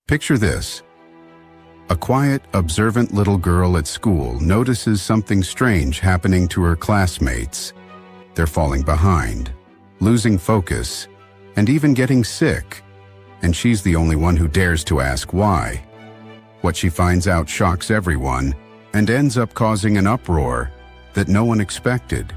Picture this. A quiet, observant little girl at school notices something strange happening to her classmates. They're falling behind, losing focus, and even getting sick. And she's the only one who dares to ask why. What she finds out shocks everyone and ends up causing an uproar that no one expected.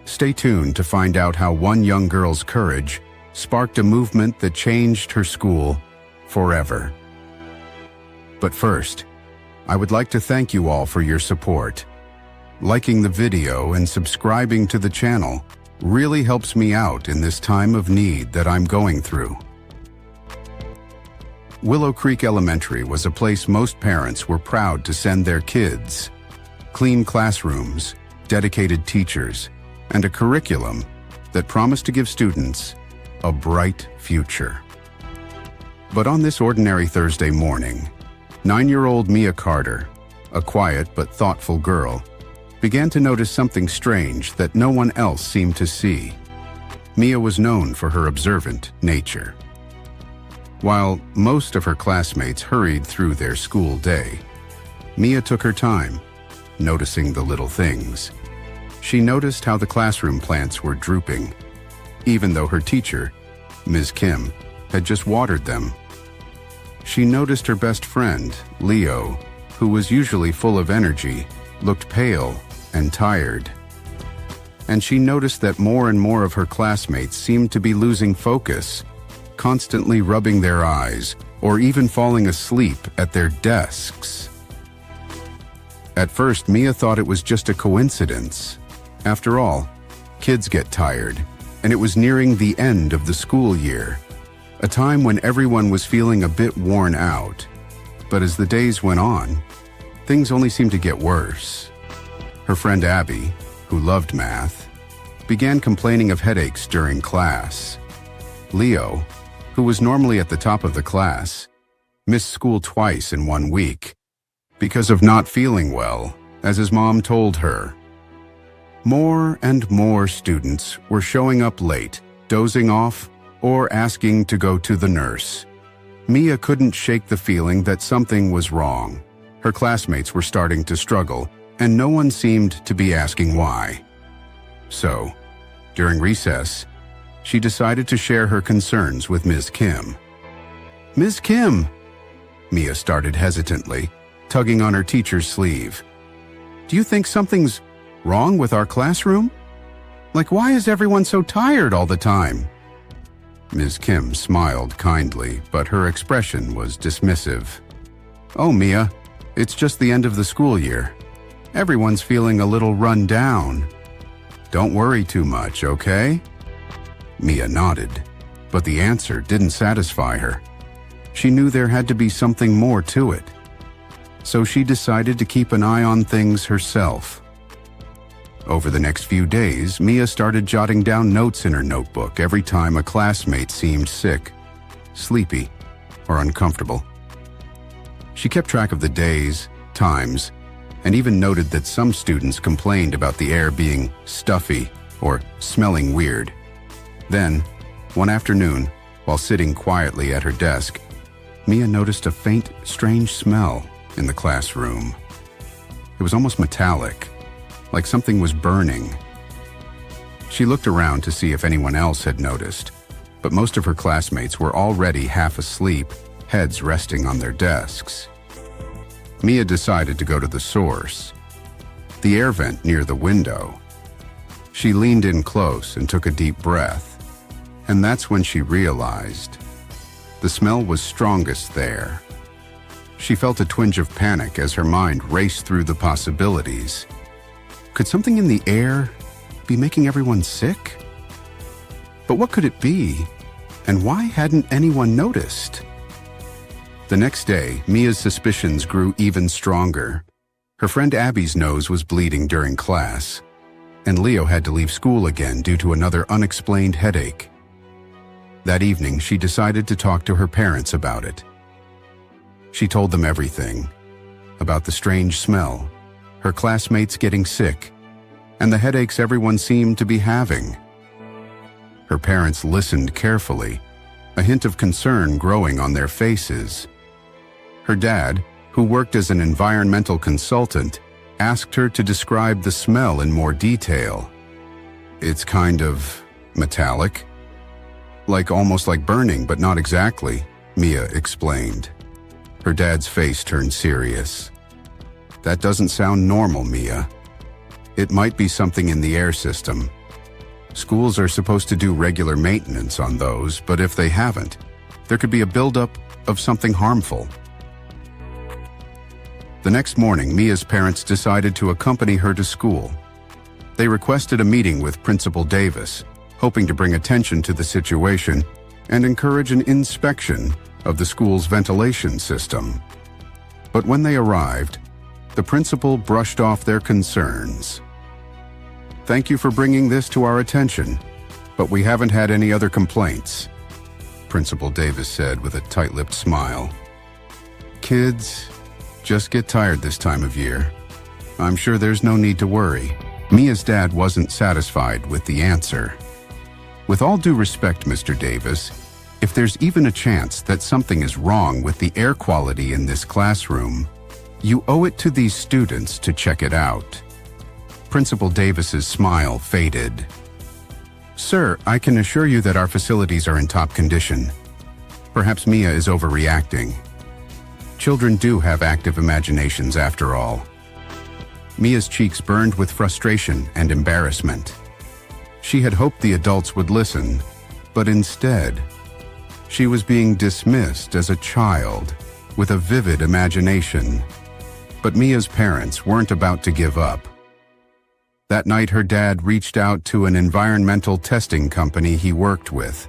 Stay tuned to find out how one young girl's courage sparked a movement that changed her school forever. But first, I would like to thank you all for your support. Liking the video and subscribing to the channel really helps me out in this time of need that I'm going through. Willow Creek Elementary was a place most parents were proud to send their kids. Clean classrooms, dedicated teachers, and a curriculum that promised to give students a bright future. But on this ordinary Thursday morning, 9-year-old Mia Carter, a quiet but thoughtful girl, began to notice something strange that no one else seemed to see. Mia was known for her observant nature. While most of her classmates hurried through their school day, Mia took her time, noticing the little things. She noticed how the classroom plants were drooping, even though her teacher, Ms. Kim, had just watered them. She noticed her best friend, Leo, who was usually full of energy, looked pale and tired. And she noticed that more and more of her classmates seemed to be losing focus, constantly rubbing their eyes or even falling asleep at their desks. At first, Mia thought it was just a coincidence. After all, kids get tired, and it was nearing the end of the school year, a time when everyone was feeling a bit worn out. But as the days went on, things only seemed to get worse. Her friend Abby, who loved math, began complaining of headaches during class. Leo, who was normally at the top of the class, missed school twice in 1 week because of not feeling well, as his mom told her. More and more students were showing up late, dozing off, or asking to go to the nurse. Mia couldn't shake the feeling that something was wrong. Her classmates were starting to struggle, and no one seemed to be asking why. So, during recess, she decided to share her concerns with Ms. Kim. "Ms. Kim," Mia started hesitantly, tugging on her teacher's sleeve. "Do you think something's wrong with our classroom? Like, why is everyone so tired all the time?" Ms. Kim smiled kindly, but her expression was dismissive. "Oh, Mia, it's just the end of the school year. Everyone's feeling a little run down. Don't worry too much, okay?" Mia nodded, but the answer didn't satisfy her. She knew there had to be something more to it. So she decided to keep an eye on things herself. Over the next few days, Mia started jotting down notes in her notebook every time a classmate seemed sick, sleepy, or uncomfortable. She kept track of the days, times, and even noted that some students complained about the air being stuffy or smelling weird. Then, one afternoon, while sitting quietly at her desk, Mia noticed a faint, strange smell in the classroom. It was almost metallic, like something was burning. She looked around to see if anyone else had noticed, but most of her classmates were already half asleep, heads resting on their desks. Mia decided to go to the source, the air vent near the window. She leaned in close and took a deep breath. And that's when she realized the smell was strongest there. She felt a twinge of panic as her mind raced through the possibilities. Could something in the air be making everyone sick? But what could it be? And why hadn't anyone noticed? The next day, Mia's suspicions grew even stronger. Her friend Abby's nose was bleeding during class, and Leo had to leave school again due to another unexplained headache. That evening, she decided to talk to her parents about it. She told them everything, about the strange smell, her classmates getting sick, and the headaches everyone seemed to be having. Her parents listened carefully, a hint of concern growing on their faces. Her dad, who worked as an environmental consultant, asked her to describe the smell in more detail. "It's kind of metallic. Almost like burning, but not exactly," Mia explained. Her dad's face turned serious. "That doesn't sound normal, Mia. It might be something in the air system. Schools are supposed to do regular maintenance on those, but if they haven't, there could be a buildup of something harmful." The next morning, Mia's parents decided to accompany her to school. They requested a meeting with Principal Davis, hoping to bring attention to the situation and encourage an inspection of the school's ventilation system. But when they arrived, the principal brushed off their concerns. "Thank you for bringing this to our attention, but we haven't had any other complaints," Principal Davis said with a tight-lipped smile. "Kids just get tired this time of year. I'm sure there's no need to worry." Mia's dad wasn't satisfied with the answer. "With all due respect, Mr. Davis, if there's even a chance that something is wrong with the air quality in this classroom, you owe it to these students to check it out." Principal Davis's smile faded. "Sir, I can assure you that our facilities are in top condition. Perhaps Mia is overreacting. Children do have active imaginations after all." Mia's cheeks burned with frustration and embarrassment. She had hoped the adults would listen, but instead, she was being dismissed as a child with a vivid imagination. But Mia's parents weren't about to give up. That night, her dad reached out to an environmental testing company he worked with.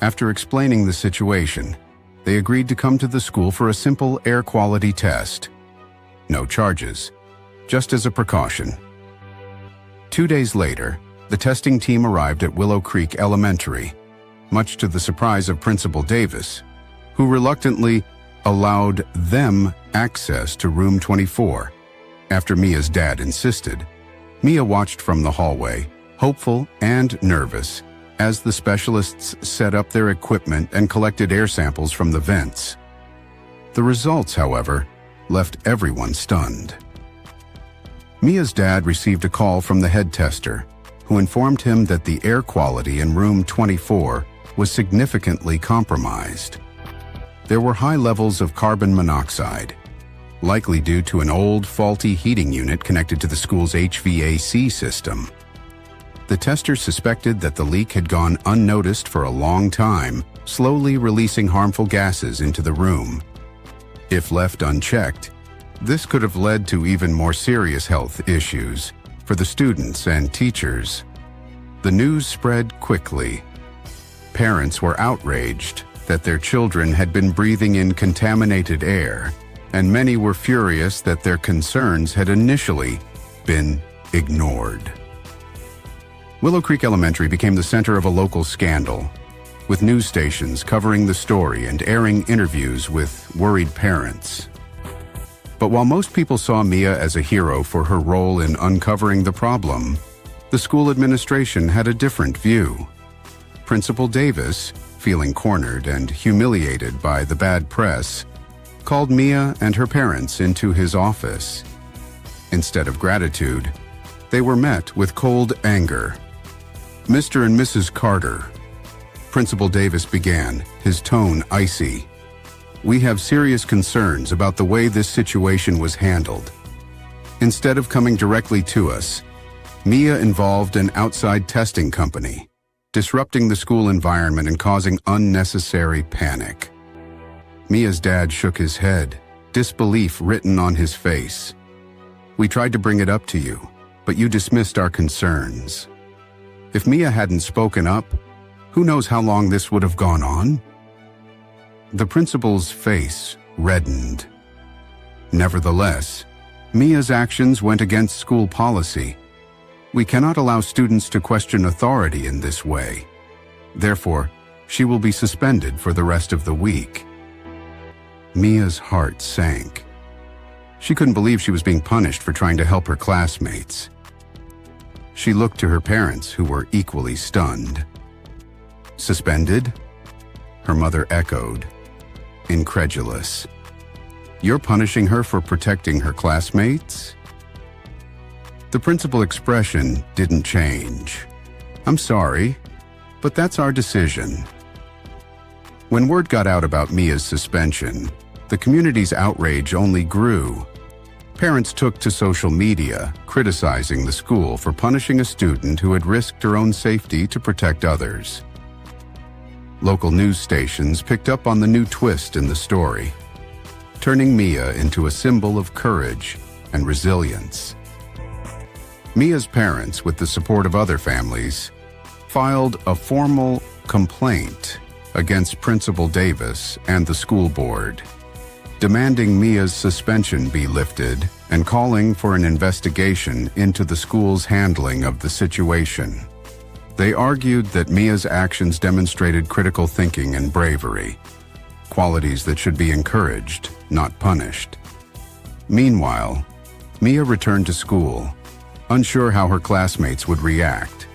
After explaining the situation, they agreed to come to the school for a simple air quality test. No charges, just as a precaution. 2 days later, the testing team arrived at Willow Creek Elementary, much to the surprise of Principal Davis, who reluctantly allowed them access to room 24. After Mia's dad insisted, Mia watched from the hallway, hopeful and nervous, as the specialists set up their equipment and collected air samples from the vents. The results, however, left everyone stunned. Mia's dad received a call from the head tester, who informed him that the air quality in room 24 was significantly compromised. There were high levels of carbon monoxide, likely due to an old, faulty heating unit connected to the school's HVAC system. The tester suspected that the leak had gone unnoticed for a long time, slowly releasing harmful gases into the room. If left unchecked, this could have led to even more serious health issues for the students and teachers. The news spread quickly. Parents were outraged that their children had been breathing in contaminated air, and many were furious that their concerns had initially been ignored. Willow Creek Elementary became the center of a local scandal, with news stations covering the story and airing interviews with worried parents. But while most people saw Mia as a hero for her role in uncovering the problem, the school administration had a different view. Principal Davis, feeling cornered and humiliated by the bad press, called Mia and her parents into his office. Instead of gratitude, they were met with cold anger. "Mr. and Mrs. Carter," Principal Davis began, his tone icy, "we have serious concerns about the way this situation was handled. Instead of coming directly to us, Mia involved an outside testing company, disrupting the school environment and causing unnecessary panic." Mia's dad shook his head, disbelief written on his face. "We tried to bring it up to you, but you dismissed our concerns. If Mia hadn't spoken up, who knows how long this would have gone on?" The principal's face reddened. Nevertheless, Mia's actions went against school policy. "We cannot allow students to question authority in this way. Therefore, she will be suspended for the rest of the week." Mia's heart sank. She couldn't believe she was being punished for trying to help her classmates. She looked to her parents, who were equally stunned. "Suspended? her mother echoed, incredulous. "You're punishing her for protecting her classmates?" The principal expression didn't change. "I'm sorry, but that's our decision." When word got out about Mia's suspension, the community's outrage only grew. Parents took to social media, criticizing the school for punishing a student who had risked her own safety to protect others. Local news stations picked up on the new twist in the story, turning Mia into a symbol of courage and resilience. Mia's parents, with the support of other families, filed a formal complaint against Principal Davis and the school board, demanding Mia's suspension be lifted and calling for an investigation into the school's handling of the situation. They argued that Mia's actions demonstrated critical thinking and bravery, qualities that should be encouraged, not punished. Meanwhile, Mia returned to school, unsure how her classmates would react.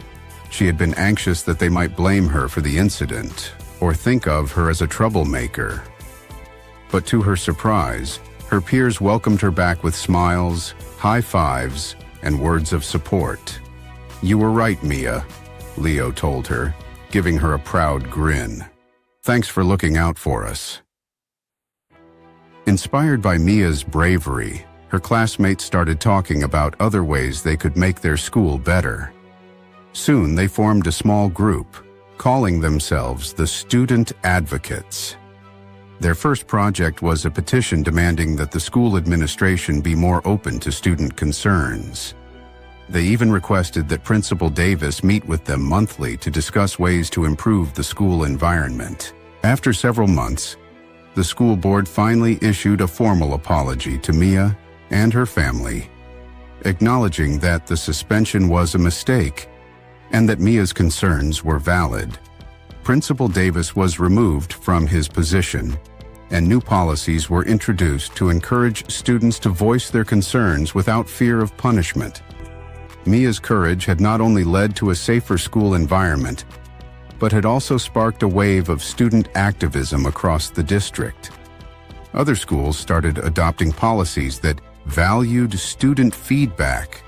She had been anxious that they might blame her for the incident or think of her as a troublemaker. But to her surprise, her peers welcomed her back with smiles, high fives, and words of support. "You were right, Mia," Leo told her, giving her a proud grin. "Thanks for looking out for us." Inspired by Mia's bravery, her classmates started talking about other ways they could make their school better. Soon they formed a small group, calling themselves the Student Advocates. Their first project was a petition demanding that the school administration be more open to student concerns. They even requested that Principal Davis meet with them monthly to discuss ways to improve the school environment. After several months, the school board finally issued a formal apology to Mia and her family, acknowledging that the suspension was a mistake and that Mia's concerns were valid. Principal Davis was removed from his position, and new policies were introduced to encourage students to voice their concerns without fear of punishment. Mia's courage had not only led to a safer school environment, but had also sparked a wave of student activism across the district. Other schools started adopting policies that valued student feedback,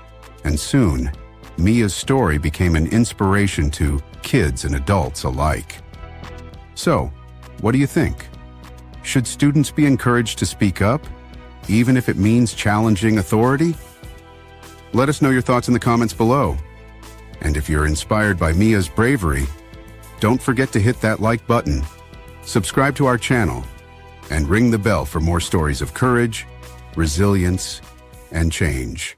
and soon, Mia's story became an inspiration to kids and adults alike. So, what do you think? Should students be encouraged to speak up, even if it means challenging authority? Let us know your thoughts in the comments below. And if you're inspired by Mia's bravery, don't forget to hit that like button, subscribe to our channel, and ring the bell for more stories of courage, resilience, and change.